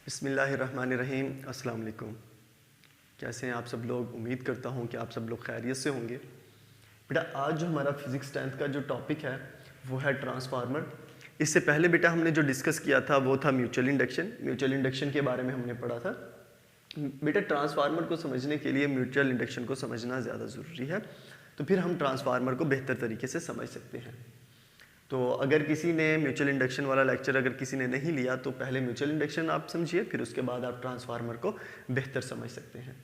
बिस्मिल्लाहिर्रहमानिर्रहीम। अस्सलाम वालेकुम। कैसे हैं आप सब लोग? उम्मीद करता हूँ कि आप सब लोग खैरियत से होंगे। बेटा आज जो हमारा फिज़िक्स 10th का जो टॉपिक है वो है ट्रांसफार्मर। इससे पहले बेटा हमने जो डिस्कस किया था वो था म्यूचुअल इंडक्शन। म्यूचुअल इंडक्शन के बारे में हमने पढ़ा था। बेटा ट्रांसफार्मर को समझने के लिए म्यूचुअल इंडक्शन को समझना ज़्यादा ज़रूरी है, तो फिर हम ट्रांसफार्मर को बेहतर तरीके से समझ सकते हैं। तो अगर किसी ने म्यूचुअल इंडक्शन वाला लेक्चर अगर किसी ने नहीं लिया तो पहले म्यूचुअल इंडक्शन आप समझिए, फिर उसके बाद आप ट्रांसफार्मर को बेहतर समझ सकते हैं।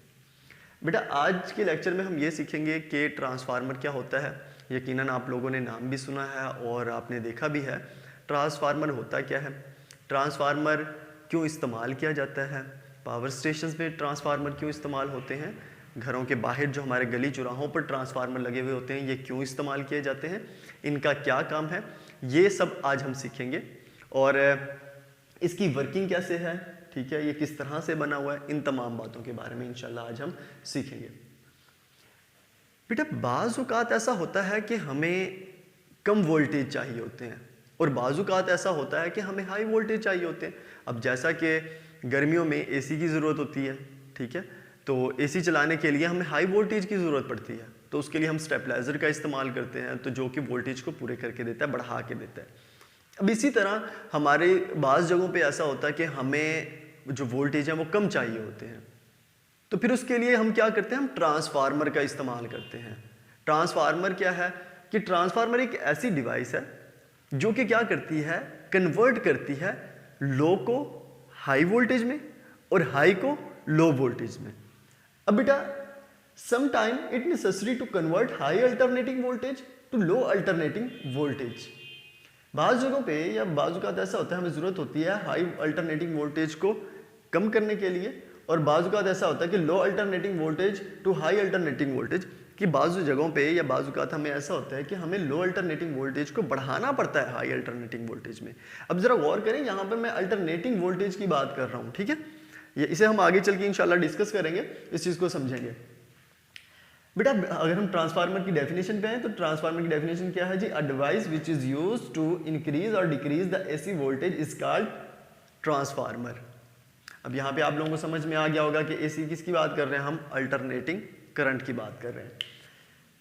बेटा आज के लेक्चर में हम ये सीखेंगे कि ट्रांसफार्मर क्या होता है। यकीनन आप लोगों ने नाम भी सुना है और आपने देखा भी है। ट्रांसफार्मर होता क्या है, ट्रांसफार्मर क्यों इस्तेमाल किया जाता है, पावर स्टेशंस में ट्रांसफार्मर क्यों इस्तेमाल होते हैं, घरों के बाहर जो हमारे गली चौराहों पर ट्रांसफार्मर लगे हुए होते हैं ये क्यों इस्तेमाल किए जाते हैं, इनका क्या काम है, ये सब आज हम सीखेंगे। और इसकी वर्किंग कैसे है, ठीक है, ये किस तरह से बना हुआ है, इन तमाम बातों के बारे में इंशाल्लाह आज हम सीखेंगे। बेटा बाज़ औक़ात ऐसा होता है कि हमें कम वोल्टेज चाहिए होते हैं और बाज़ औक़ात ऐसा होता है कि हमें हाई वोल्टेज चाहिए होते हैं। अब जैसा कि गर्मियों में एसी की ज़रूरत होती है, ठीक है, तो एसी चलाने के लिए हमें हाई वोल्टेज की ज़रूरत पड़ती है, तो उसके लिए हम स्टेबलाइज़र का इस्तेमाल करते हैं, तो जो कि वोल्टेज को पूरे करके देता है, बढ़ा के देता है। अब इसी तरह हमारे बाज़ जगहों पे ऐसा होता है कि हमें जो वोल्टेज है वो कम चाहिए होते हैं, तो फिर उसके लिए हम क्या करते हैं, हम ट्रांसफार्मर का इस्तेमाल करते हैं। ट्रांसफार्मर क्या है कि ट्रांसफार्मर एक ऐसी डिवाइस है जो कि क्या करती है, कन्वर्ट करती है लो को हाई वोल्टेज में और हाई को लो वोल्टेज में। अब बेटा sometime it necessary to convert high alternating voltage to low alternating voltage। बाज़ जगहों पे या बाज़ औक़ात ऐसा होता है हमें ज़रूरत होती है हाई अल्टरनेटिंग वोल्टेज को कम करने के लिए, और बाज़ औक़ात ऐसा होता है कि low alternating voltage to high alternating voltage कि बाज़ जगहों पे या बाज़ औक़ात हमें ऐसा होता है कि हमें लो अल्टरनेटिंग वोल्टेज को बढ़ाना पड़ता है हाई अल्टरनेटिंग वोल्टेज में। अब ज़रा गौर करें, यहाँ पर मैं अल्टरनेटिंग वोल्टेज की बात कर रहा हूँ, ठीक है, ये इसे हम आगे चल के इंशाल्लाह डिस्कस करेंगे, इस चीज़ को समझेंगे। बेटा अगर हम ट्रांसफार्मर की डेफिनेशन पे हैं तो ट्रांसफार्मर की डेफिनेशन क्या है जी, a device which is used to increase और decrease the AC voltage is called transformer. अब यहाँ पे आप लोगों को समझ में आ गया होगा कि एसी किसकी बात कर रहे हैं, हम अल्टरनेटिंग करंट की बात कर रहे हैं।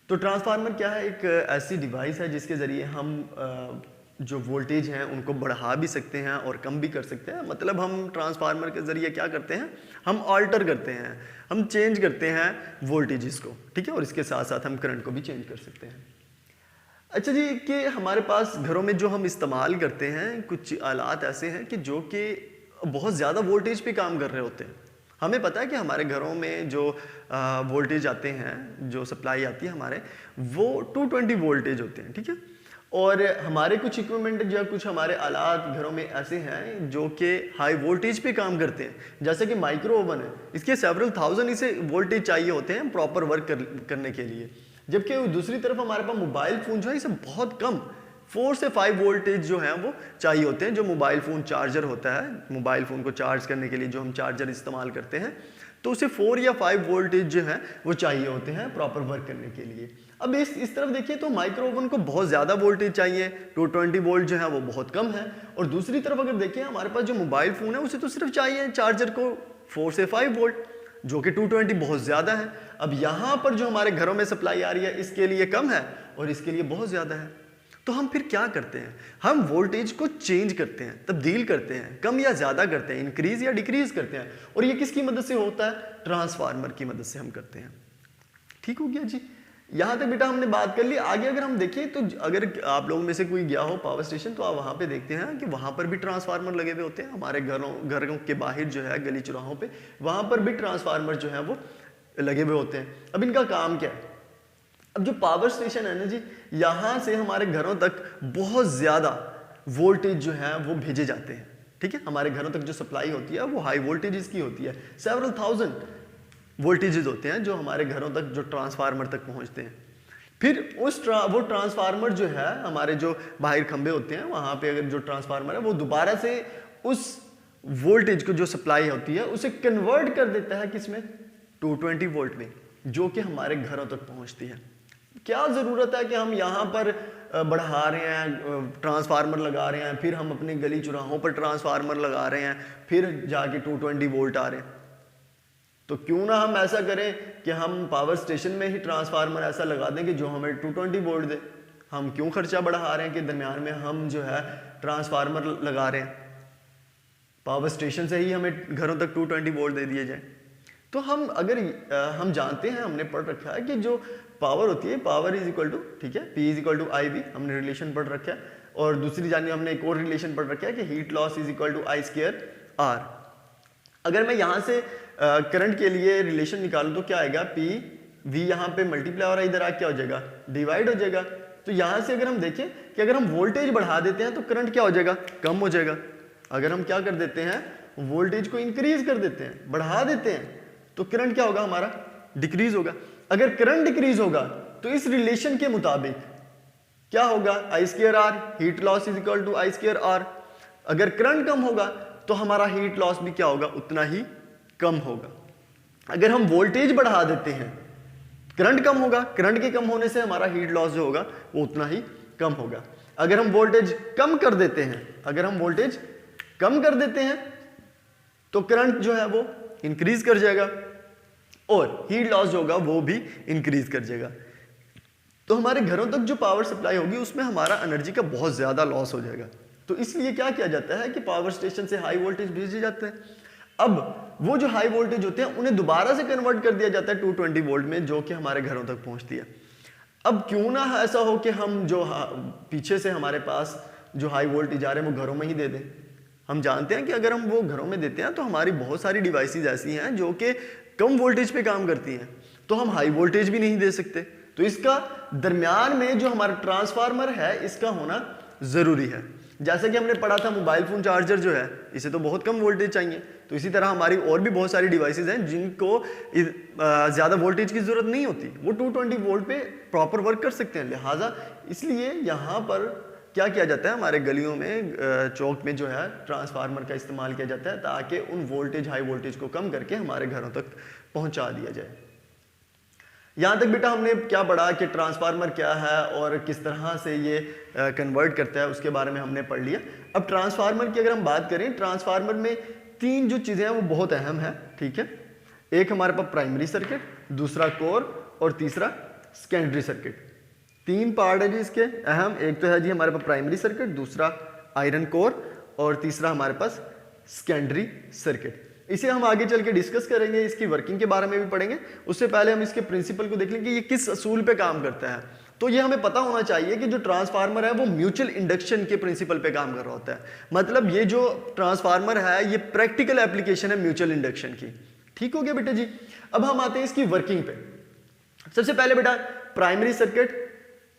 तो ट्रांसफार्मर क्या है, एक ऐसी डिवाइस है जिसके ज़रिए हम जो वोल्टेज हैं उनको बढ़ा भी सकते हैं और कम भी कर सकते हैं। मतलब हम ट्रांसफार्मर के ज़रिए क्या करते हैं, हम ऑल्टर करते हैं, हम चेंज करते हैं वोल्टेजेस को, ठीक है, और इसके साथ साथ हम करंट को भी चेंज कर सकते हैं। अच्छा जी, कि हमारे पास घरों में जो हम इस्तेमाल करते हैं कुछ आलात ऐसे हैं कि जो कि बहुत ज़्यादा वोल्टेज पे काम कर रहे होते हैं। हमें पता है कि हमारे घरों में जो वोल्टेज आते हैं, जो सप्लाई आती है हमारे, वो 220 वोल्टेज होते हैं, ठीक है, और हमारे कुछ इक्विपमेंट या कुछ हमारे आलात घरों में ऐसे हैं जो कि हाई वोल्टेज पे काम करते हैं, जैसे कि माइक्रो ओवन है, इसके सेवरल थाउजेंड इसे वोल्टेज चाहिए होते हैं प्रॉपर वर्क करने के लिए। जबकि दूसरी तरफ हमारे पास मोबाइल फ़ोन जो है इसे बहुत कम 4 से 5 वोल्टेज जो हैं वो चाहिए होते हैं। जो मोबाइल फ़ोन चार्जर होता है, मोबाइल फ़ोन को चार्ज करने के लिए जो हम चार्जर इस्तेमाल करते हैं, तो उसे 4 या 5 वोल्टेज जो हैं वो चाहिए होते हैं प्रॉपर वर्क करने के लिए। अब इस तरफ देखिए तो माइक्रो ओवन को बहुत ज़्यादा वोल्टेज चाहिए, 220 वोल्ट जो है वो बहुत कम है, और दूसरी तरफ अगर देखिए हमारे पास जो मोबाइल फ़ोन है उसे तो सिर्फ चाहिए चार्जर को 4 से 5 वोल्ट, जो कि 220 बहुत ज़्यादा है। अब यहाँ पर जो हमारे घरों में सप्लाई आ रही है इसके लिए कम है और इसके लिए बहुत ज़्यादा है, तो हम फिर क्या करते हैं, हम वोल्टेज को चेंज करते हैं, तब्दील करते हैं, कम या ज़्यादा करते हैं, इंक्रीज या डिक्रीज करते हैं, और ये किसकी मदद से होता है, ट्रांसफार्मर की मदद से हम करते हैं। ठीक हो गया जी, यहाँ तक बेटा हमने बात कर ली। आगे अगर हम देखें तो अगर आप लोगों में से कोई गया हो पावर स्टेशन तो आप वहाँ पे देखते हैं कि वहाँ पर भी ट्रांसफार्मर लगे हुए होते हैं। हमारे घरों के बाहर जो है गली चौराहों पे, वहाँ पर भी ट्रांसफार्मर जो है वो लगे हुए होते हैं। अब इनका काम क्या है, अब जो पावर स्टेशन है ना जी, यहाँ से हमारे घरों तक बहुत ज़्यादा वोल्टेज जो है वो भेजे जाते हैं, ठीक है, हमारे घरों तक जो सप्लाई होती है वो हाई वोल्टेज की होती है, सेवरल थाउजेंड वोल्टेजेस होते हैं जो हमारे घरों तक जो ट्रांसफार्मर तक पहुंचते हैं। फिर वो ट्रांसफार्मर जो है हमारे जो बाहर खंबे होते हैं वहां पे अगर जो ट्रांसफार्मर है वो दोबारा से उस वोल्टेज को जो सप्लाई होती है उसे कन्वर्ट कर देता है किसमें, 220 वोल्ट में, जो कि हमारे घरों तक पहुंचती है। क्या ज़रूरत है कि हम यहाँ पर बढ़ा रहे हैं, ट्रांसफार्मर लगा रहे हैं, फिर हम अपनी गली चौराहों पर ट्रांसफार्मर लगा रहे हैं, फिर जाके 220 वोल्ट आ रहे हैं। तो क्यों ना हम ऐसा करें कि हम पावर स्टेशन में ही ट्रांसफार्मर ऐसा लगा दें कि जो हमें 220 वोल्ट दे। हम क्यों खर्चा बढ़ा रहे हैं कि दरमियान में हम जो है ट्रांसफार्मर लगा रहे हैं, पावर स्टेशन से ही हमें घरों तक 220 वोल्ट दे दिए जाए। तो हम अगर हम जानते हैं, हमने पढ़ रखा है कि जो पावर होती है, पावर इज इक्वल टू, ठीक है, P is equal to I V, हमने रिलेशन पढ़ रखा है। और दूसरी जानिब हमने एक और रिलेशन पढ़ रखा है कि heat loss is equal to I square R. अगर मैं यहाँ से करंट के लिए रिलेशन निकालूं तो क्या आएगा, P V यहाँ पे मल्टीप्लाई हो रहा है, इधर आ क्या हो जाएगा, डिवाइड हो जाएगा। तो यहाँ से अगर हम देखें कि अगर हम वोल्टेज बढ़ा देते हैं तो करंट क्या हो जाएगा, कम हो जाएगा। अगर हम क्या कर देते हैं, वोल्टेज को इंक्रीज कर देते हैं, बढ़ा देते हैं, तो करंट क्या होगा, हमारा डिक्रीज होगा। अगर करंट डिक्रीज होगा तो इस रिलेशन के मुताबिक क्या होगा, I square R, heat loss is equal to I square R. अगर करंट कम होगा तो हमारा हीट लॉस भी क्या होगा, उतना ही कम होगा। अगर हम वोल्टेज बढ़ा देते हैं, करंट कम होगा, करंट के कम होने से हमारा हीट लॉस जो होगा वो उतना ही कम होगा। अगर हम वोल्टेज कम कर देते हैं, अगर हम वोल्टेज कम कर देते हैं तो करंट जो है वो इंक्रीज कर जाएगा और हीट लॉस जो होगा वो भी इंक्रीज कर जाएगा। तो हमारे घरों तक जो पावर सप्लाई होगी उसमें हमारा एनर्जी का बहुत ज्यादा लॉस हो जाएगा। तो इसलिए क्या किया जाता है कि पावर स्टेशन से हाई वोल्टेज भेजे जाते हैं। अब वो जो हाई वोल्टेज होते हैं उन्हें दोबारा से कन्वर्ट कर दिया जाता है 220 वोल्ट में, जो कि हमारे घरों तक पहुंचती है। अब क्यों ना ऐसा हो कि हम जो पीछे से हमारे पास जो हाई वोल्टेज आ रहे हैं वो घरों में ही दे दें। हम जानते हैं कि अगर हम वो घरों में देते हैं तो हमारी बहुत सारी डिवाइसेस ऐसी हैं जो कि कम वोल्टेज पे काम करती हैं, तो हम हाई वोल्टेज भी नहीं दे सकते। तो इसका दरमियान में जो हमारा ट्रांसफार्मर है इसका होना ज़रूरी है। जैसे कि हमने पढ़ा था मोबाइल फ़ोन चार्जर जो है इसे तो बहुत कम वोल्टेज चाहिए, तो इसी तरह हमारी और भी बहुत सारी डिवाइसेस हैं जिनको ज़्यादा वोल्टेज की ज़रूरत नहीं होती, वो 220 वोल्ट पे प्रॉपर वर्क कर सकते हैं। लिहाजा इसलिए यहाँ पर क्या किया जाता है, हमारे गलियों में चौक में जो है ट्रांसफार्मर का इस्तेमाल किया जाता है ताकि उन वोल्टेज हाई वोल्टेज को कम करके हमारे घरों तक पहुँचा दिया जाए। यहाँ तक बेटा हमने क्या पढ़ा कि ट्रांसफार्मर क्या है और किस तरह से ये कन्वर्ट करता है, उसके बारे में हमने पढ़ लिया। अब ट्रांसफार्मर की अगर हम बात करें, ट्रांसफार्मर में तीन जो चीज़ें हैं वो बहुत अहम है, ठीक है। एक हमारे पास प्राइमरी सर्किट, दूसरा कोर और तीसरा सेकेंडरी सर्किट। तीन पार्ट है जी इसके अहम। एक तो है जी हमारे पास प्राइमरी सर्किट, दूसरा आयरन कोर और तीसरा हमारे पास सेकेंडरी सर्किट। इसे हम आगे चल के डिस्कस करेंगे, इसकी वर्किंग के बारे में भी पढ़ेंगे। उससे पहले हम इसके प्रिंसिपल को देख लेंगे कि ये किस असूल पे काम करता है। तो ये हमें पता होना चाहिए कि जो ट्रांसफार्मर है वो म्यूचुअल इंडक्शन के प्रिंसिपल पे काम कर रहा होता है। मतलब ये जो ट्रांसफार्मर है ये प्रैक्टिकल एप्लीकेशन है म्यूचुअल इंडक्शन की। ठीक हो गया बेटा जी। अब हम आते हैं इसकी वर्किंग पे। सबसे पहले बेटा प्राइमरी सर्किट,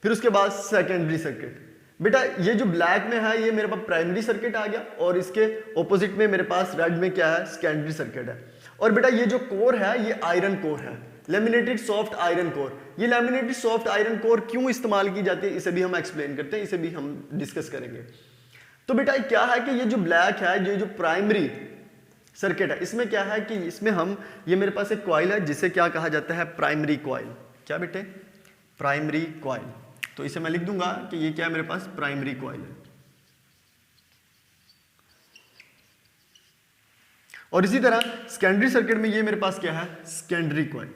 फिर उसके बाद सेकेंडरी सर्किट। बेटा ये जो ब्लैक में है ये मेरे पास प्राइमरी सर्किट आ गया और इसके ऑपोजिट में मेरे पास रेड में क्या है, सेकेंडरी सर्किट है। और बेटा ये जो कोर है ये आयरन कोर है, लेमिनेटेड सॉफ्ट आयरन कोर। ये लेमिनेटेड सॉफ्ट आयरन कोर क्यों इस्तेमाल की जाती है इसे भी हम एक्सप्लेन करते हैं, इसे भी हम डिस्कस करेंगे। तो बेटा क्या है कि ये जो ब्लैक है, ये जो प्राइमरी सर्किट है, इसमें क्या है कि इसमें हम ये मेरे पास एक कॉइल है जिसे क्या कहा जाता है, प्राइमरी कॉइल। क्या बेटे, प्राइमरी कॉइल। तो इसे मैं लिख दूंगा कि ये क्या है मेरे पास, प्राइमरी कॉइल है। और इसी तरह सेकेंडरी सर्किट में ये मेरे पास क्या है, सेकेंडरी कॉइल।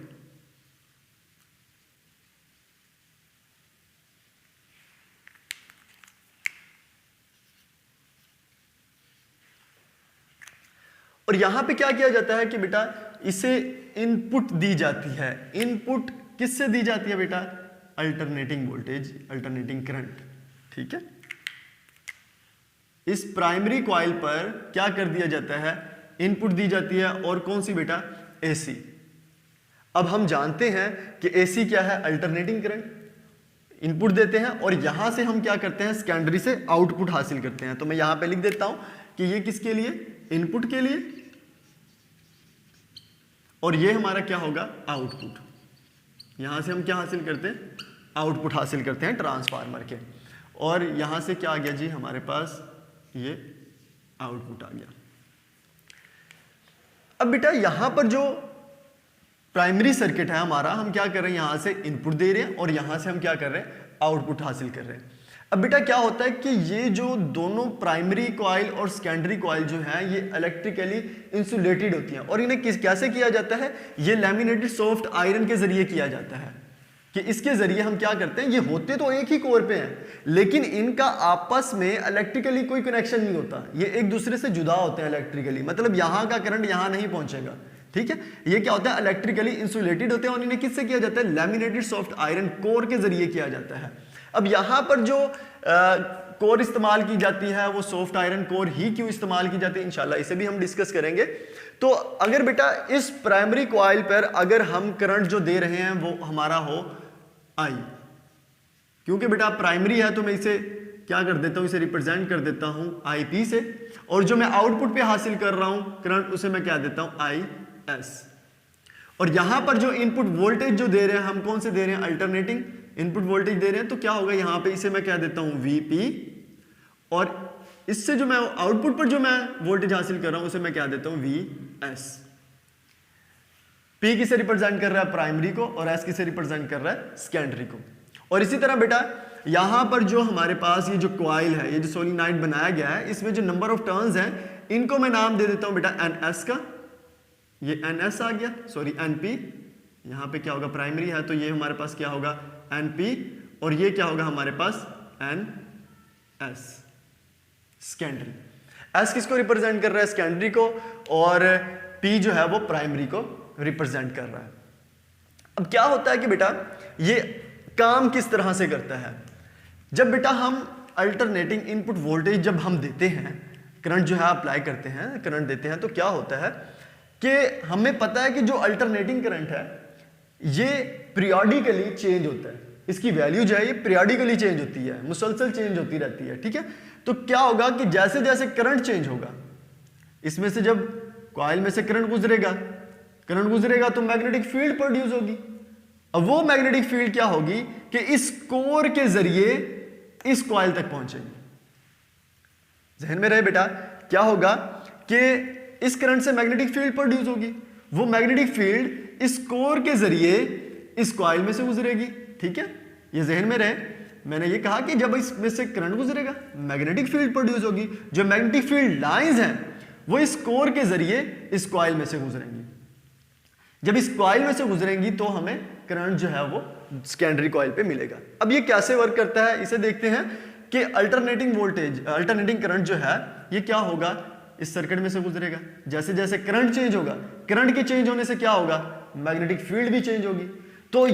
और यहां पे क्या किया जाता है कि बेटा इसे इनपुट दी जाती है। इनपुट किससे दी जाती है बेटा, अल्टरनेटिंग वोल्टेज, अल्टरनेटिंग करंट। ठीक है। इस प्राइमरी कॉइल पर क्या कर दिया जाता है, इनपुट दी जाती है। और कौन सी बेटा, एसी। अब हम जानते हैं कि एसी क्या है, अल्टरनेटिंग करंट। इनपुट देते हैं और यहां से हम क्या करते हैं, सेकेंडरी से आउटपुट हासिल करते हैं। तो मैं यहां पे लिख देता हूं कि ये किसके लिए, इनपुट के लिए, और ये हमारा क्या होगा, आउटपुट। यहां से हम क्या हासिल करते हैं, आउटपुट हासिल करते हैं ट्रांसफार्मर के। और यहां से क्या आ गया जी, हमारे पास ये आउटपुट आ गया। अब बेटा यहां पर जो प्राइमरी सर्किट है हमारा, हम क्या कर रहे हैं, यहां से इनपुट दे रहे हैं और यहां से हम क्या कर रहे हैं, आउटपुट हासिल कर रहे हैं। अब बेटा क्या होता है कि ये जो दोनों प्राइमरी कॉइल और सेकेंडरी कॉइल जो है ये इलेक्ट्रिकली इंसुलेटेड होती हैं, और इन्हें कैसे किया जाता है, ये लैमिनेटेड सॉफ्ट आयरन के जरिए किया जाता है, कि इसके जरिए हम क्या करते हैं, ये होते तो एक ही कोर पे हैं लेकिन इनका आपस में इलेक्ट्रिकली कोई कनेक्शन नहीं होता, ये एक दूसरे से जुदा होते हैं इलेक्ट्रिकली, मतलब यहां का करंट यहां नहीं पहुंचेगा, ठीक है। ये क्या होता है, इलेक्ट्रिकली इंसुलेटेड होते हैं, और इन्हें किससे किया जाता है, लैमिनेटेड सॉफ्ट आयरन कोर के जरिए किया जाता है। अब यहां पर जो कोर इस्तेमाल की जाती है वो सॉफ्ट आयरन कोर ही क्यों इस्तेमाल की जाती है, इंशाल्लाह इसे भी हम डिस्कस करेंगे। तो अगर बेटा इस प्राइमरी कॉइल पर अगर हम करंट जो दे रहे हैं वो हमारा हो आई, क्योंकि बेटा प्राइमरी है तो मैं इसे क्या कर देता हूं, इसे रिप्रेजेंट कर देता हूं आई पी से, और जो मैं आउटपुट पे हासिल कर रहा हूं करंट उसे मैं क्या देता हूं आई एस, और यहां पर जो इनपुट वोल्टेज जो दे रहे हैं हम कौन से दे रहे हैं, अल्टरनेटिंग इनपुट वोल्टेज दे रहे हैं, तो क्या होगा यहां पे इसे मैं क्या देता हूं वीपी, और इससे जो मैं आउटपुट पर जो मैं वोल्टेज हासिल कर रहा हूं उसे मैं क्या देता हूं वी एस। पी किसे रिप्रेजेंट कर रहा है, प्राइमरी को, और एस किसे रिप्रेजेंट कर रहा है, सेकेंडरी को। और इसी तरह बेटा यहां पर जो हमारे पास ये जो कॉइल है, ये जो सोलिनॉइड बनाया गया है, इसमें जो नंबर ऑफ टर्न्स हैं इनको मैं नाम दे देता हूं बेटा एन एस का, ये एन एस आ गया, सॉरी एन पी, यहां पे क्या होगा प्राइमरी है तो ये हमारे पास क्या होगा एन पी, और ये क्या होगा हमारे पास एन एस सेकेंडरी। एस किसको रिप्रेजेंट कर रहा है, सेकेंडरी को, और पी जो है वो प्राइमरी को रिप्रेजेंट कर रहा है। अब क्या होता है कि बेटा ये काम किस तरह से करता है, जब बेटा हम अल्टरनेटिंग इनपुट वोल्टेज जब हम देते हैं, करंट जो है अप्लाई करते हैं, करंट देते हैं, तो क्या होता है कि हमें पता है कि जो अल्टरनेटिंग करंट है ये पीरियोडिकली चेंज होता है, इसकी वैल्यू जो है ये पीरियोडिकली चेंज होती है, मुसलसल चेंज होती रहती है, ठीक है। तो क्या होगा कि जैसे जैसे करंट चेंज होगा, इसमें से जब कॉइल में से करंट गुजरेगा तो मैग्नेटिक फील्ड प्रोड्यूस होगी। अब वो मैग्नेटिक फील्ड क्या होगी कि इस कोर के जरिए इस कॉइल तक पहुंचेगी। ज़हन में रहे बेटा, क्या होगा कि इस करंट से मैग्नेटिक फील्ड प्रोड्यूस होगी, वो मैग्नेटिक फील्ड इस कोर के जरिए इस कॉइल में से गुजरेगी, ठीक है। ये ज़हन में रहे, मैंने ये कहा कि जब इसमें से करंट गुजरेगा मैग्नेटिक फील्ड प्रोड्यूस होगी, जो मैग्नेटिक फील्ड लाइंस हैं वो इस कोर के जरिए इस कॉइल में से गुजरेंगी। जब इस कॉइल में से गुजरेंगी तो हमें करंट जो है वो सेकेंडरी कॉइल पे मिलेगा। अब ये कैसे वर्क करता है इसे देखते हैं कि अल्टरनेटिंग करंट जो है ये क्या होगा, इस सर्किट में से गुजरेगा, जैसे जैसे करंट चेंज होगा, करंट के चेंज होने से क्या होगा, मैग्नेटिक फील्ड भी चेंज होगी। तो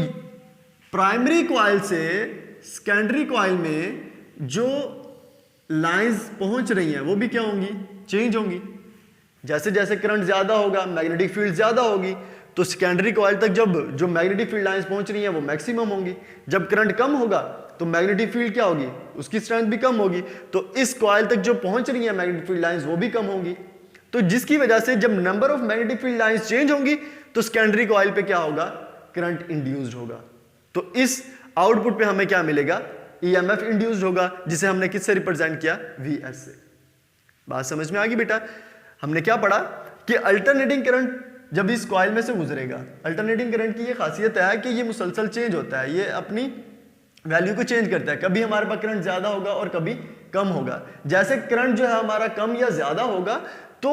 प्राइमरी कॉइल से सेकेंडरी कॉइल में जो लाइंस पहुंच रही हैं वो भी क्या होंगी, चेंज होंगी। जैसे जैसे करंट ज्यादा होगा मैग्नेटिक फील्ड ज्यादा होगी, तो सेकेंडरी कॉइल तक जब जो मैग्नेटिक फील्ड लाइंस पहुंच रही हैं वो मैक्सिमम होंगी। जब करंट कम होगा तो मैग्नेटिक फील्ड क्या होगी, उसकी स्ट्रेंथ भी कम होगी, तो इस कॉइल तक जो पहुंच रही है मैग्नेटिक फील्ड लाइंस वो भी कम होगी। तो जिसकी वजह से जब number of magnetic field lines change होंगी तो सेकेंडरी कॉइल पे क्या होगा, करंट इंड्यूस्ड होगा। तो इस आउटपुट पे हमें क्या मिलेगा, ईएमएफ इंड्यूस्ड होगा, जिसे हमने किससे रिप्रेजेंट किया, वीएस से। बात समझ में आ गई बेटा। हमने क्या पढ़ा कि अल्टरनेटिंग करंट जब इस कॉइल में से गुजरेगा, अल्टरनेटिंग करंट की ये खासियत है कि ये मुसलसल चेंज होता है, ये अपनी वैल्यू को चेंज करता है, कभी हमारे पास करंट ज्यादा होगा और कभी कम होगा। जैसे करंट जो है हमारा कम या ज्यादा होगा तो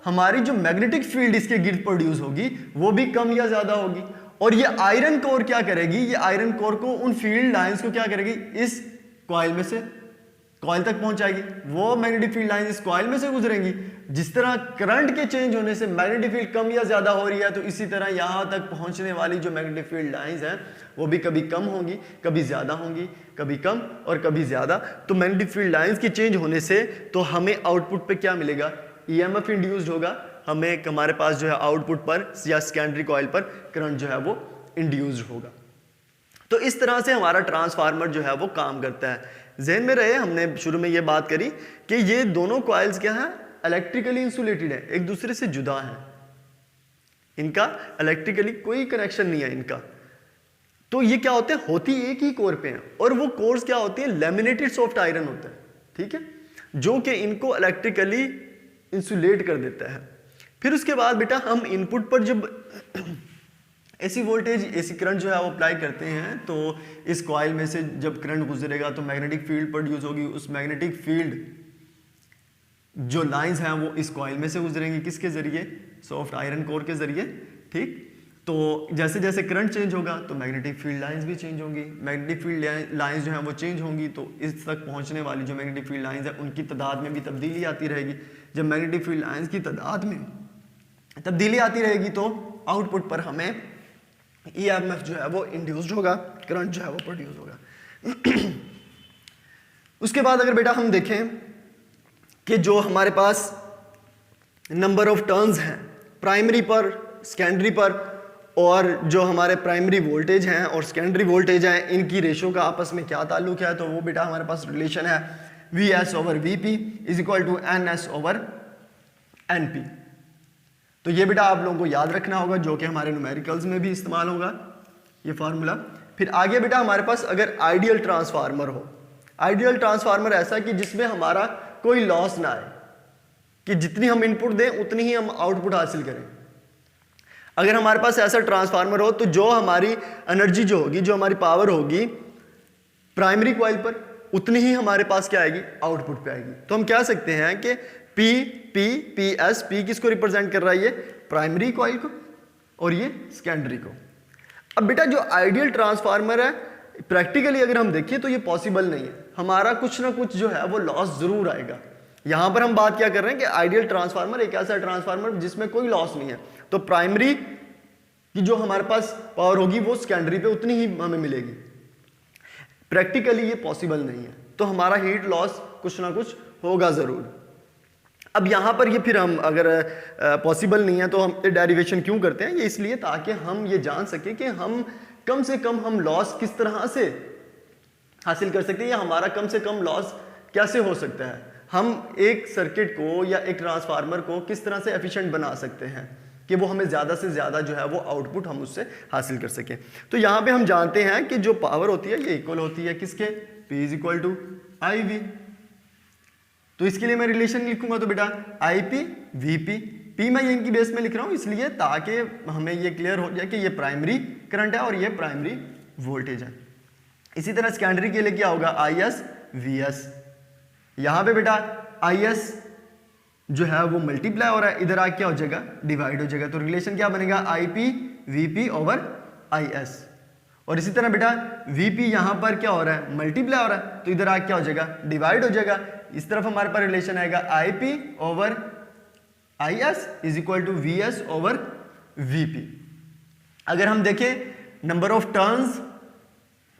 हमारी जो मैग्नेटिक फील्ड इसके गिर्द प्रोड्यूस होगी वो भी कम या ज्यादा होगी। और ये आयरन कोर क्या करेगी, ये आयरन कोर को उन फील्ड लाइंस को क्या करेगी, इस कॉइल में से कॉइल तक पहुंचाएगी, वो मैग्नेटिक फील्ड लाइंस इस कॉइल में से गुजरेंगी। जिस तरह करंट के चेंज होने से मैग्नेटिक फील्ड कम या ज्यादा हो रही है, तो इसी तरह यहां तक पहुंचने वाली जो मैग्नेटिक फील्ड लाइंस हैं वो भी कभी कम होंगी, कभी ज्यादा होंगी, कभी कम और कभी ज्यादा। तो मैग्नेटिक फील्ड लाइंस के चेंज होने से तो हमें आउटपुट पे क्या मिलेगा, ईएमएफ इंड्यूस्ड होगा, हमें हमारे पास जो है आउटपुट पर या सेकेंडरी कॉइल पर करंट जो है वो इंड्यूस्ड होगा। तो इस तरह से हमारा ट्रांसफार्मर जो है वो काम करता है। ज़हन में रहे, हमने शुरू में ये बात करी कि ये दोनों कॉइल्स क्या हैं, इलेक्ट्रिकली इंसुलेटेड है, एक दूसरे से जुदा हैं, इनका इलेक्ट्रिकली कोई कनेक्शन नहीं है इनका। तो ये क्या होते हैं, होती एक ही कोर पे हैं, और वो कोर्स क्या होती है, लैमिनेटेड सॉफ्ट आयरन होता है, ठीक है, जो कि इनको इलेक्ट्रिकली इंसुलेट कर देता है। फिर उसके बाद बेटा हम इनपुट पर जब एसी वोल्टेज, एसी करंट जो है वो अप्लाई करते हैं तो इस कॉइल में से जब करंट गुजरेगा तो मैग्नेटिक फील्ड प्रोड्यूस होगी। उस मैग्नेटिक फील्ड जो लाइंस हैं वो इस कॉइल में से गुजरेंगी, किसके जरिए? सॉफ्ट आयरन कोर के जरिए, ठीक। तो जैसे जैसे करंट चेंज होगा तो मैग्नेटिक फील्ड लाइंस भी चेंज होंगी। मैग्नेटिक फील्ड लाइंस जो हैं वो चेंज होंगी तो इस तक पहुंचने वाली जो मैग्नेटिक फील्ड लाइंस है उनकी तादाद में भी तब्दीली आती रहेगी। जब मैग्नेटिक फील्ड लाइंस की तादाद में तब्दीली आती रहेगी तो आउटपुट पर हमें EMF जो है वो इंड्यूस्ड होगा, करंट जो है वो प्रोड्यूस होगा। उसके बाद अगर बेटा हम देखें कि जो हमारे पास नंबर ऑफ टर्न्स हैं प्राइमरी पर, सेकेंडरी पर, और जो हमारे प्राइमरी वोल्टेज हैं और सेकेंडरी वोल्टेज हैं, इनकी रेशो का आपस में क्या ताल्लुक है? तो वो बेटा हमारे पास रिलेशन है VS/VP is equal to NS/NP। तो ये बेटा आप लोगों को याद रखना होगा, जो कि हमारे न्यूमेरिकल्स में भी इस्तेमाल होगा ये फार्मूला। फिर आगे बेटा हमारे पास अगर आइडियल ट्रांसफार्मर हो, आइडियल ट्रांसफार्मर ऐसा कि जिसमें हमारा कोई लॉस ना आए, कि जितनी हम इनपुट दें उतनी ही हम आउटपुट हासिल करें। अगर हमारे पास ऐसा ट्रांसफार्मर हो तो जो हमारी एनर्जी जो होगी, जो हमारी पावर होगी प्राइमरी कॉइल पर, उतनी ही हमारे पास क्या आएगी? आउटपुट पे आएगी। तो हम कह सकते हैं कि P किसको रिप्रेजेंट कर रहा है? ये प्राइमरी कॉइल को और ये सेकेंडरी को। अब बेटा जो आइडियल ट्रांसफार्मर है, प्रैक्टिकली अगर हम देखिए तो ये पॉसिबल नहीं है, हमारा कुछ ना कुछ जो है वो लॉस जरूर आएगा। यहां पर हम बात क्या कर रहे हैं कि आइडियल ट्रांसफार्मर एक ऐसा ट्रांसफार्मर जिसमें कोई लॉस नहीं है, तो प्राइमरी की जो हमारे पास पावर होगी वो सेकेंडरी पे उतनी ही हमें मिलेगी। प्रैक्टिकली ये पॉसिबल नहीं है, तो हमारा हीट लॉस कुछ ना कुछ होगा जरूर। अब यहां पर ये फिर हम अगर पॉसिबल नहीं है तो हम डेरिवेशन क्यों करते हैं? ये इसलिए ताकि हम ये जान सके कि हम कम से कम हम लॉस किस तरह से हासिल कर सकते हैं, या हमारा कम से कम लॉस कैसे हो सकता है। हम एक सर्किट को या एक ट्रांसफार्मर को किस तरह से एफिशिएंट बना सकते हैं कि वो हमें ज़्यादा से ज़्यादा जो है वो आउटपुट हम उससे हासिल कर सकें। तो यहाँ पे हम जानते हैं कि जो पावर होती है ये इक्वल होती है किसके? P is equal to IV। तो इसके लिए मैं रिलेशन लिखूंगा तो बेटा IP VP, P मैं इनकी बेस में लिख रहा हूँ इसलिए ताकि हमें ये क्लियर हो जाए कि ये प्राइमरी करंट है और ये प्राइमरी वोल्टेज है। इसी तरह सेकेंडरी के लिए क्या होगा? IS VS। यहाँ पे बेटा IS जो है वो मल्टीप्लाई हो रहा है, इधर आके क्या हो जाएगा? डिवाइड हो जाएगा। तो रिलेशन क्या बनेगा? IP VP over IS। और इसी तरह बेटा VP यहां पर क्या हो रहा है? मल्टीप्लाई हो रहा है, तो इधर आके क्या हो जाएगा? डिवाइड हो जाएगा। इस तरफ हमारे पास रिलेशन आएगा IP over IS is equal to VS over VP। अगर हम देखें नंबर ऑफ टर्न्स,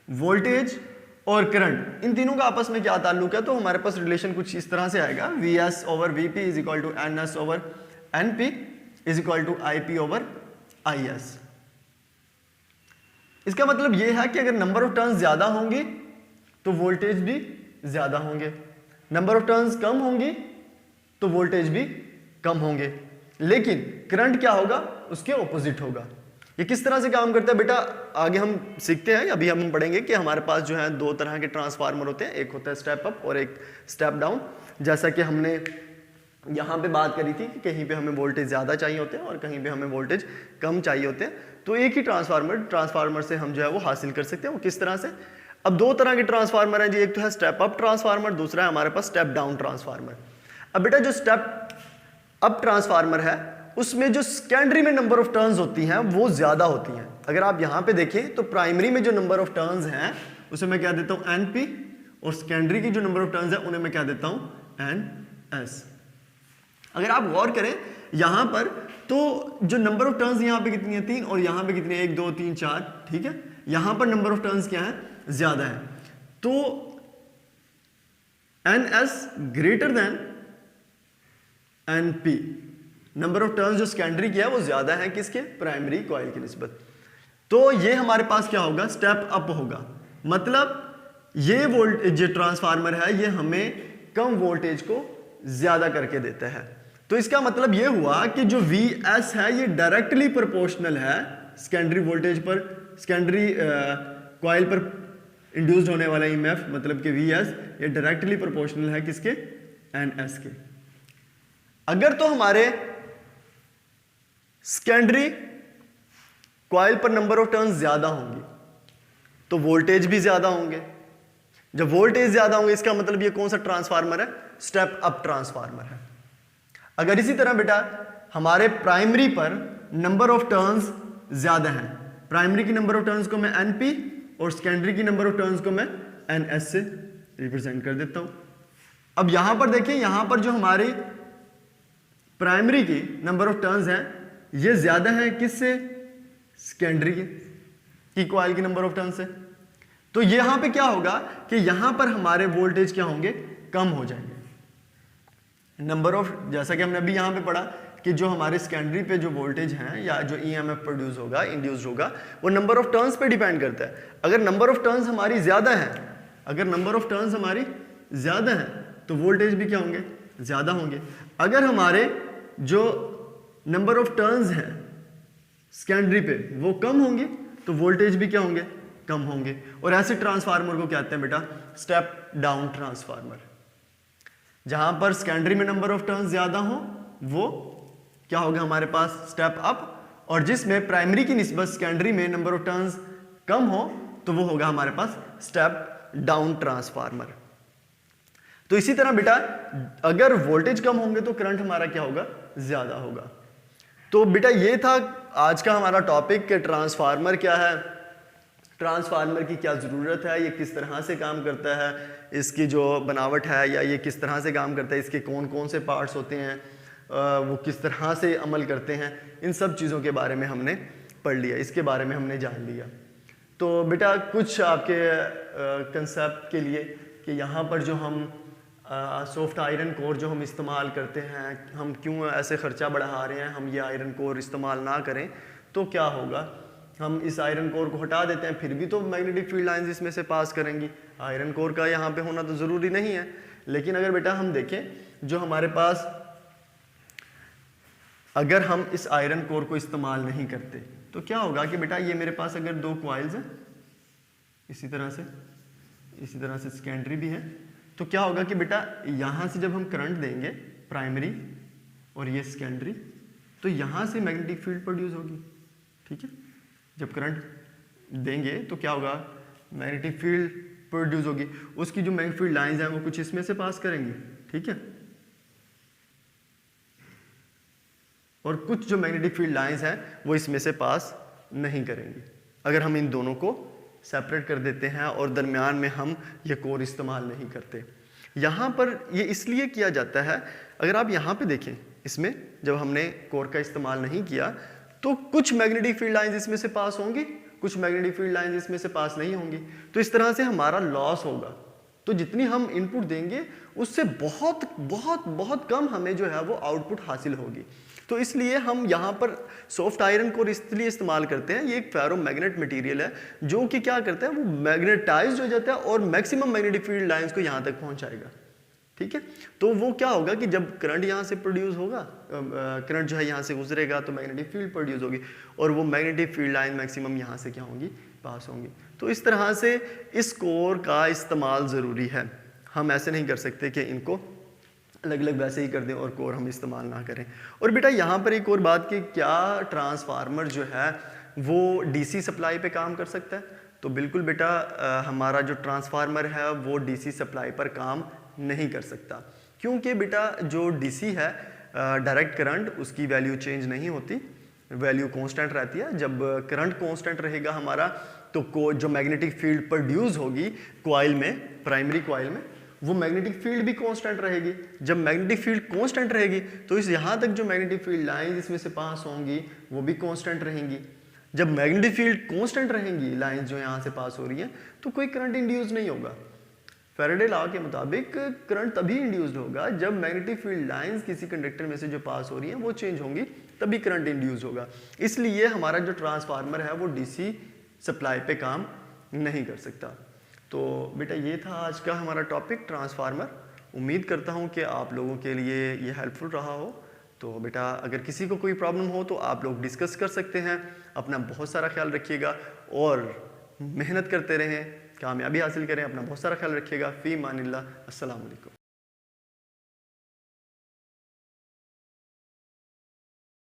वोल्टेज और करंट, इन तीनों का आपस में क्या ताल्लुक है, तो हमारे पास रिलेशन कुछ इस तरह से आएगा VS over VP is equal to NS over NP is equal to IP over IS। इसका मतलब यह है कि अगर नंबर ऑफ टर्न्स ज्यादा होंगी तो वोल्टेज भी ज्यादा होंगे, नंबर ऑफ टर्न्स कम होंगी तो वोल्टेज भी कम होंगे, लेकिन करंट क्या होगा? उसके ऑपोजिट होगा। ये किस तरह से काम करता है बेटा आगे हम सीखते हैं। अभी हम पढ़ेंगे कि हमारे पास जो है दो तरह के ट्रांसफार्मर होते हैं, एक होता है स्टेप अप और एक स्टेप डाउन। जैसा कि हमने यहाँ पे बात करी थी कि कहीं पे हमें वोल्टेज ज़्यादा चाहिए होते हैं और कहीं पे हमें वोल्टेज कम चाहिए होते हैं, तो एक ही ट्रांसफार्मर से हम जो है वो हासिल कर सकते हैं। वो किस तरह से? अब दो तरह के ट्रांसफार्मर हैं जी, एक तो है स्टेप अप ट्रांसफार्मर, दूसरा है हमारे पास स्टेप डाउन ट्रांसफार्मर। अब बेटा जो स्टेप अप ट्रांसफार्मर है उसमें जो सेकेंडरी में नंबर ऑफ टर्न्स होती हैं वो ज्यादा होती हैं। अगर आप यहां पे देखें तो प्राइमरी में जो नंबर ऑफ टर्न्स हैं उसे मैं क्या देता हूं? NP, और सेकेंडरी की जो नंबर ऑफ टर्न्स है उन्हें मैं क्या देता हूं? NS। अगर आप गौर करें यहां पर तो जो नंबर ऑफ टर्न्स यहां पे कितनी है? 3, और यहां पे कितनी है? 1 2 3 4, ठीक है। यहां पर नंबर ऑफ टर्न्स क्या है? ज्यादा है, तो NS greater than NP। Number of turns जो सेकेंडरी की है वो ज्यादा है किसके? प्राइमरी कॉइल की निस्बत। तो ये हमारे पास क्या होगा? स्टेप अप होगा। मतलब ये वोल्टेज जो ट्रांसफार्मर है ये हमें कम वोल्टेज को ज्यादा करके देता है। तो इसका मतलब ये हुआ कि जो VS है ये डायरेक्टली प्रोपोर्शनल है सेकेंडरी वोल्टेज पर, सेकेंडरी कॉइल पर इंड्यूस्ड होने वाला EMF, मतलब कि VS ये डायरेक्टली प्रोपोर्शनल है किसके? NS के। अगर तो हमारे सेकेंडरी कॉइल पर नंबर ऑफ टर्न्स ज्यादा होंगी तो वोल्टेज भी ज्यादा होंगे। जब वोल्टेज ज्यादा होंगे इसका मतलब ये कौन सा ट्रांसफार्मर है? स्टेप अप ट्रांसफार्मर है। अगर इसी तरह बेटा हमारे प्राइमरी पर नंबर ऑफ टर्न्स ज्यादा हैं, प्राइमरी की नंबर ऑफ टर्न्स को मैं NP और सेकेंडरी की नंबर ऑफ टर्न्स को मैं NS से रिप्रेजेंट कर देता हूं। अब यहां पर देखिए, यहां पर जो हमारी प्राइमरी की नंबर ऑफ टर्न्स हैं ये ज्यादा है किससे? सेकेंडरी की कॉइल की नंबर ऑफ टर्न्स से। तो यहां पे क्या होगा कि यहां पर हमारे वोल्टेज क्या होंगे? कम हो जाएंगे। नंबर ऑफ, जैसा कि हमने अभी यहां पे पढ़ा कि जो हमारे सेकेंडरी पे जो वोल्टेज हैं या जो EMF प्रोड्यूस होगा, इंड्यूस्ड होगा, वो नंबर ऑफ टर्न्स पे डिपेंड करता है। अगर नंबर ऑफ टर्न्स हमारी ज्यादा है, अगर नंबर ऑफ टर्न्स हमारी ज्यादा है तो वोल्टेज भी क्या होंगे? ज्यादा होंगे। अगर हमारे जो नंबर ऑफ टर्न्स हैं सेकेंडरी पे वो कम होंगे तो वोल्टेज भी क्या होंगे? कम होंगे। और ऐसे ट्रांसफार्मर को कहते हैं बेटा स्टेप डाउन ट्रांसफार्मर। जहां पर सेकेंडरी में नंबर ऑफ टर्न्स ज्यादा हो वो क्या होगा हमारे पास? Step up. और जिसमें प्राइमरी की निस्बत सेकेंडरी में नंबर ऑफ टर्न्स कम हो तो वो होगा हमारे पास स्टेप डाउन ट्रांसफार्मर। तो इसी तरह बेटा अगर वोल्टेज कम होंगे तो करंट हमारा क्या होगा? ज्यादा होगा। तो बेटा ये था आज का हमारा टॉपिक कि ट्रांसफार्मर क्या है, ट्रांसफार्मर की क्या ज़रूरत है, ये किस तरह से काम करता है, इसकी जो बनावट है या ये किस तरह से काम करता है, इसके कौन कौन से पार्ट्स होते हैं, वो किस तरह से अमल करते हैं, इन सब चीज़ों के बारे में हमने पढ़ लिया, इसके बारे में हमने जान लिया। तो बेटा कुछ आपके कंसेप्ट के लिए कि यहाँ पर जो हम सॉफ्ट आयरन कोर जो हम इस्तेमाल करते हैं, हम क्यों ऐसे ख़र्चा बढ़ा रहे हैं, हम ये आयरन कोर इस्तेमाल ना करें तो क्या होगा? हम इस आयरन कोर को हटा देते हैं फिर भी तो मैग्नेटिक फील्ड लाइंस इसमें से पास करेंगी। आयरन कोर का यहाँ पे होना तो ज़रूरी नहीं है। लेकिन अगर बेटा हम देखें जो हमारे पास, अगर हम इस आयरन कोर को इस्तेमाल नहीं करते तो क्या होगा कि बेटा ये मेरे पास अगर दो कॉइल्स हैं इसी तरह से सेकेंडरी भी है, तो क्या होगा कि बेटा यहाँ से जब हम करंट देंगे प्राइमरी और ये सेकेंडरी तो यहाँ से मैग्नेटिक फील्ड प्रोड्यूस होगी। ठीक है, जब करंट देंगे तो क्या होगा? मैग्नेटिक फील्ड प्रोड्यूस होगी। उसकी जो मैग्नेटिक फील्ड लाइंस हैं वो कुछ इसमें से पास करेंगी। ठीक है, और कुछ जो मैग्नेटिक फील्ड लाइंस हैं वो इसमें से पास नहीं करेंगी। अगर हम इन दोनों को सेपरेट कर देते हैं और दरमियान में हम ये कोर इस्तेमाल नहीं करते। यहाँ पर ये इसलिए किया जाता है, अगर आप यहाँ पे देखें इसमें जब हमने कोर का इस्तेमाल नहीं किया तो कुछ मैग्नेटिक फील्ड लाइंस इसमें से पास होंगी, कुछ मैग्नेटिक फील्ड लाइंस इसमें से पास नहीं होंगी। तो इस तरह से हमारा लॉस होगा। तो जितनी हम इनपुट देंगे उससे बहुत बहुत बहुत कम हमें जो है वो आउटपुट हासिल होगी। तो इसलिए हम यहाँ पर सॉफ्ट आयरन कोर इसलिए इस्तेमाल करते हैं। ये एक फेरोमैग्नेट मटेरियल है जो कि क्या करता है, वो मैग्नेटाइज हो जाता है और मैक्सिमम मैग्नेटिक फील्ड लाइंस को यहाँ तक पहुँचाएगा। ठीक है, तो वो क्या होगा कि जब करंट यहाँ से प्रोड्यूस होगा, करंट जो है यहाँ से गुजरेगा तो मैग्नेटिक फील्ड प्रोड्यूस होगी और वो मैग्नेटिक फील्ड लाइन मैक्सिमम यहाँ से क्या होंगी? पास होंगी। तो इस तरह से इस कोर का इस्तेमाल ज़रूरी है। हम ऐसे नहीं कर सकते कि इनको अलग अलग वैसे ही कर दें और कोर हम इस्तेमाल ना करें। और बेटा यहाँ पर एक और बात कि क्या ट्रांसफार्मर जो है वो DC सप्लाई पे काम कर सकता है? तो बिल्कुल बेटा हमारा जो ट्रांसफार्मर है वो DC सप्लाई पर काम नहीं कर सकता, क्योंकि बेटा जो DC है डायरेक्ट करंट उसकी वैल्यू चेंज नहीं होती, वैल्यू कांस्टेंट रहती है। जब करंट कांस्टेंट रहेगा हमारा तो जो मैग्नेटिक फील्ड प्रोड्यूस होगी कॉइल में, प्राइमरी कॉइल में, वो मैग्नेटिक फील्ड भी कांस्टेंट रहेगी। जब मैग्नेटिक फील्ड कांस्टेंट रहेगी तो इस यहाँ तक जो मैग्नेटिक फील्ड लाइंस इसमें से पास होंगी वो भी कांस्टेंट रहेंगी। जब मैग्नेटिक फील्ड कांस्टेंट रहेंगी, लाइंस जो यहाँ से पास हो रही हैं, तो कोई करंट इंड्यूस नहीं होगा। फैराडे लॉ के मुताबिक करंट तभी इंड्यूस्ड होगा जब मैग्नेटिक फील्ड लाइंस किसी कंडक्टर में से जो पास हो रही हैं वो चेंज होंगी, तभी करंट इंड्यूस होगा। इसलिए हमारा जो ट्रांसफार्मर है वो DC सप्लाई पे काम नहीं कर सकता। तो बेटा ये था आज का हमारा टॉपिक ट्रांसफार्मर। उम्मीद करता हूँ कि आप लोगों के लिए ये हेल्पफुल रहा हो। तो बेटा अगर किसी को कोई प्रॉब्लम हो तो आप लोग डिस्कस कर सकते हैं। अपना बहुत सारा ख्याल रखिएगा और मेहनत करते रहें, कामयाबी हासिल करें। अपना बहुत सारा ख्याल रखिएगा। फ़ी मानिल्लाह। अस्सलाम वालेकुम।